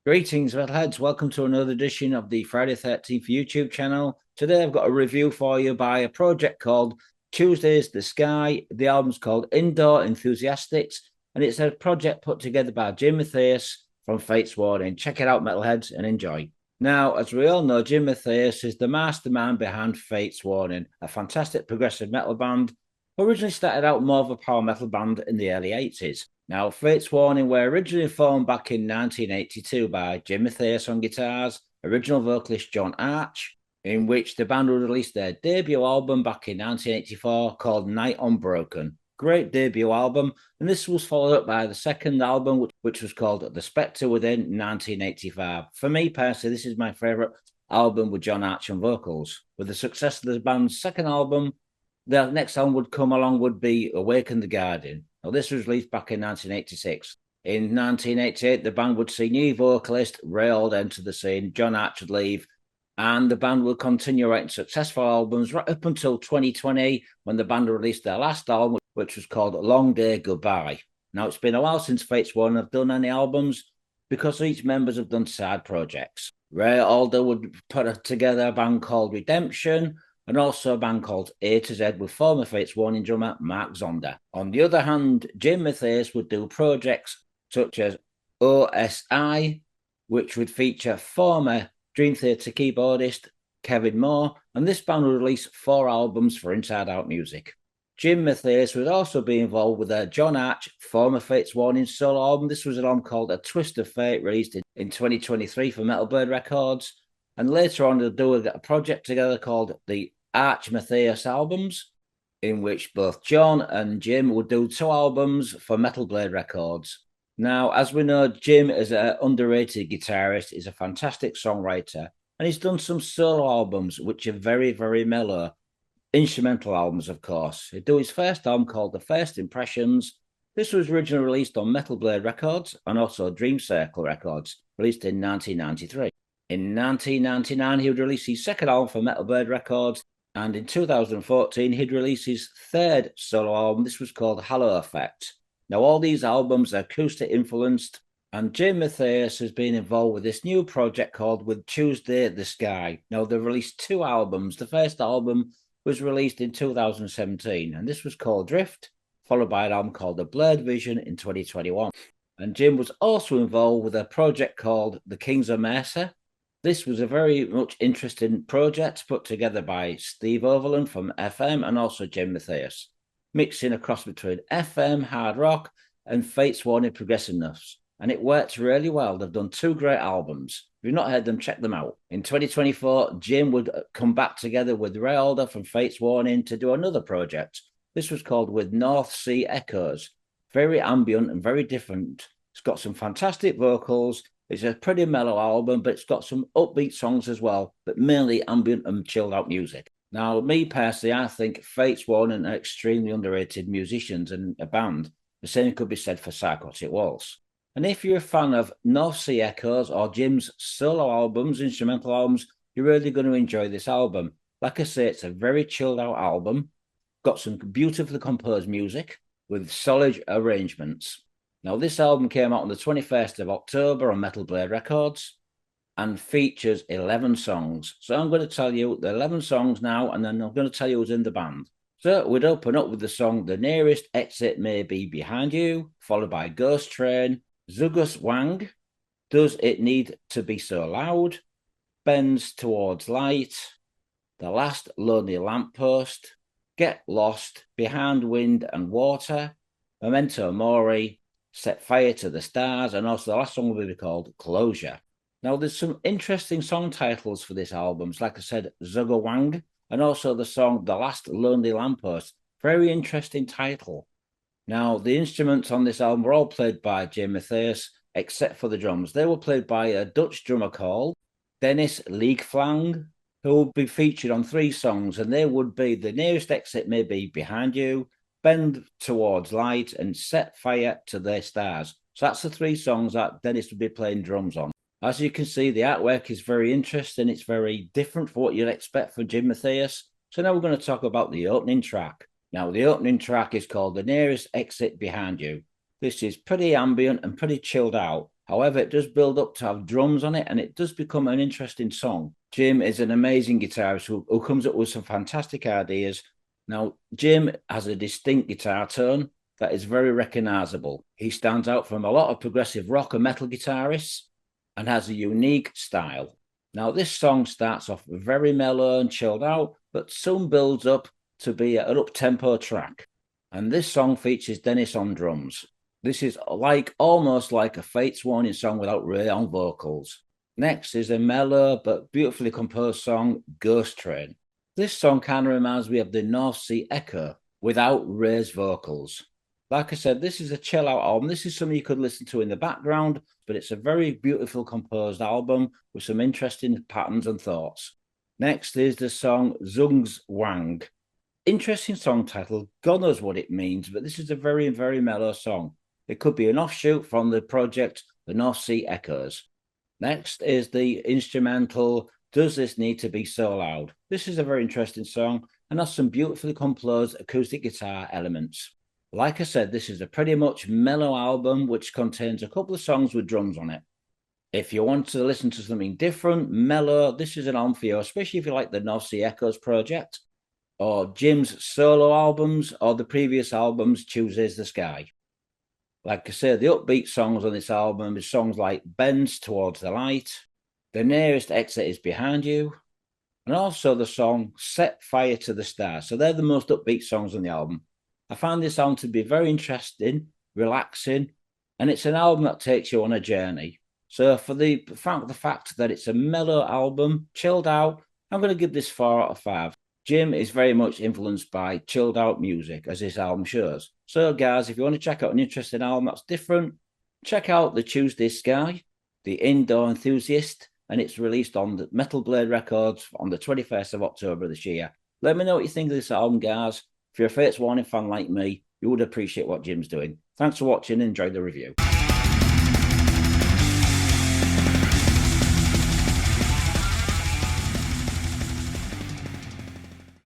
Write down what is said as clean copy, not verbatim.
Greetings, metalheads. Welcome to another edition of the Friday 13th YouTube channel. Today I've got a review for you by a project called Tuesday's the Sky. The album's called Indoor Enthusiastics, and it's a project put together by Jim Matheos from Fates Warning. Check it out, metalheads, and enjoy. Now, as we all know, Jim Matheos is the mastermind behind Fates Warning, a fantastic progressive metal band who originally started out more of a power metal band in the early 80s. Now, Fates Warning were originally formed back in 1982 by Jim Matheos on guitars, original vocalist John Arch, in which the band would release their debut album back in 1984 called Night Unbroken. Great debut album, and this was followed up by the second album, which was called The Spectre Within 1985. For me personally, this is my favourite album with John Arch on vocals. With the success of the band's second album, the next album would come along would be Awaken the Guardian. Now, this was released back in 1986. In 1988, the band would see new vocalist Ray Old enter the scene, John Arch would leave, and the band would continue writing successful albums right up until 2020, when the band released their last album, which was called Long Day Goodbye. Now, it's been a while since Fates One have done any albums because each members have done side projects. Ray Alder would put together a band called Redemption, and also a band called A to Z with former Fates Warning drummer Mark Zonda. On the other hand, Jim Matheos would do projects such as OSI, which would feature former Dream Theater keyboardist Kevin Moore, and this band would release 4 albums for Inside Out Music. Jim Matheos would also be involved with a John Arch, former Fates Warning solo album. This was an album called A Twist of Fate, released in 2023 for Metal Blade Records. And later on, they'll do a project together called the Arch Matheos Albums, in which both John and Jim would do 2 albums for Metal Blade Records. Now, as we know, Jim is an underrated guitarist. He's a fantastic songwriter, and he's done some solo albums, which are very, very mellow. Instrumental albums, of course. He'd do his first album called The First Impressions. This was originally released on Metal Blade Records and also Dream Circle Records, released in 1993. In 1999, he would release his second album for Metal Blade Records, and in 2014, he'd release his third solo album. This was called Halo Effect. Now, all these albums are acoustic influenced, and Jim Matheos has been involved with this new project called With Tuesday the Sky. Now, they've released 2 albums. The first album was released in 2017, and this was called Drift, followed by an album called The Blurred Vision in 2021. And Jim was also involved with a project called The Kings of Mercer. This was a very much interesting project put together by Steve Overland from FM and also Jim Matheos, mixing a cross between FM, hard rock, and Fates Warning progressiveness. And it worked really well. They've done 2 great albums. If you've not heard them, check them out. In 2024, Jim would come back together with Ray Alder from Fates Warning to do another project. This was called With North Sea Echoes. Very ambient and very different. It's got some fantastic vocals. It's a pretty mellow album, but it's got some upbeat songs as well, but mainly ambient and chilled out music. Now, me personally, I think Fates Warning are extremely underrated musicians and a band. The same could be said for Psychotic Waltz. And if you're a fan of North Sea Echoes or Jim's solo albums, instrumental albums, you're really going to enjoy this album. Like I say, it's a very chilled out album, got some beautifully composed music with solid arrangements. Now, this album came out on the 21st of October on Metal Blade Records and features 11 songs. So I'm going to tell you the 11 songs now, and then I'm going to tell you who's in the band. So we'd open up with the song The Nearest Exit May Be Behind You, followed by Ghost Train, Zugus Wang, Does It Need to Be So Loud, Bends Towards Light, The Last Lonely Lamppost, Get Lost, Behind Wind and Water, Memento Mori, Set Fire to the Stars, and also the last song will be called Closure. Now, there's some interesting song titles for this album. Like I said, Zugo Wang, and also the song The Last Lonely Lamppost. Very interesting title. Now, the instruments on this album were all played by Jim Matheos, except for the drums. They were played by a Dutch drummer called Dennis Leeflang, who will be featured on 3 songs, and they would be The Nearest Exit May Be Behind You, Bend Towards Light, and Set Fire to the Stars. So that's the 3 songs that Dennis would be playing drums on. As you can see, the artwork is very interesting. It's very different from what you'd expect from Jim Matheos. So now we're going to talk about the opening track. Now, the opening track is called The Nearest Exit Behind You. This is pretty ambient and pretty chilled out. However, it does build up to have drums on it, and it does become an interesting song. Jim is an amazing guitarist who comes up with some fantastic ideas. Now, Jim has a distinct guitar tone that is very recognizable. He stands out from a lot of progressive rock and metal guitarists and has a unique style. Now, this song starts off very mellow and chilled out, but soon builds up to be an up-tempo track. And this song features Dennis on drums. This is almost like a Fates Warning song without Ray on vocals. Next is a mellow but beautifully composed song, Ghost Train. This song kind of reminds me of the North Sea Echo without Ray's vocals. Like I said, this is a chill out album. This is something you could listen to in the background, but it's a very beautiful composed album with some interesting patterns and thoughts. Next is the song Zung's Wang. Interesting song title. God knows what it means, but this is a very, very mellow song. It could be an offshoot from the project The North Sea Echoes. Next is the instrumental Does This Need to Be So Loud? This is a very interesting song and has some beautifully composed acoustic guitar elements. Like I said, this is a pretty much mellow album which contains a couple of songs with drums on it. If you want to listen to something different, mellow, this is an album for you, especially if you like the North Sea Echoes project or Jim's solo albums or the previous albums, Tuesday's the Sky. Like I say, the upbeat songs on this album is songs like Bends Towards the Light, The Nearest Exit is Behind You, and also the song Set Fire to the Stars. So they're the most upbeat songs on the album. I found this album to be very interesting, relaxing, and it's an album that takes you on a journey. So for the fact that it's a mellow album, chilled out, I'm going to give this 4 out of 5. Jim is very much influenced by chilled out music, as this album shows. So, guys, if you want to check out an interesting album that's different, check out the Tuesday Sky, the Indoor Enthusiast, and it's released on the Metal Blade Records on the 21st of October this year. Let me know what you think of this album, guys. If you're a Fates Warning fan like me, you would appreciate what Jim's doing. Thanks for watching and enjoy the review.